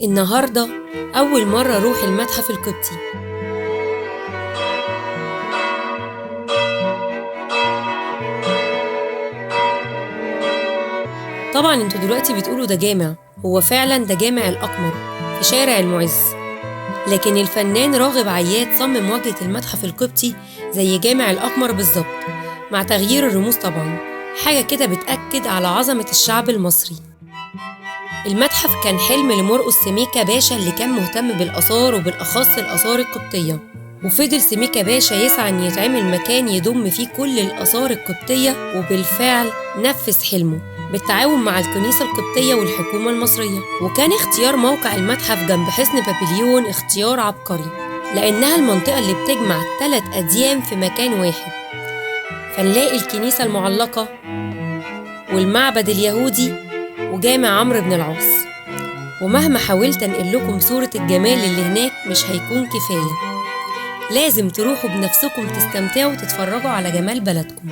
النهاردة أول مرة أروح المتحف القبطي. طبعا انتوا دلوقتي بتقولوا ده جامع، هو فعلا ده جامع الأقمر في شارع المعز، لكن الفنان راغب عياد صمم واجهة المتحف القبطي زي جامع الأقمر بالظبط، مع تغيير الرموز طبعا، حاجة كده بتأكد على عظمة الشعب المصري. المتحف كان حلم لمرقس سميكة باشا اللي كان مهتم بالآثار وبالأخص الآثار القبطية، وفضل سميكة باشا يسعى إن يتعمل مكان يضم فيه كل الآثار القبطية، وبالفعل نفذ حلمه بالتعاون مع الكنيسة القبطية والحكومة المصرية. وكان اختيار موقع المتحف جنب حصن بابليون اختيار عبقري، لأنها المنطقة اللي بتجمع 3 أديان في مكان واحد، فنلاقي الكنيسة المعلقة والمعبد اليهودي وجامع عمرو بن العاص. ومهما حاولت أنقل لكم صورة الجمال اللي هناك مش هيكون كفاية، لازم تروحوا بنفسكم تستمتعوا وتتفرجوا على جمال بلدكم.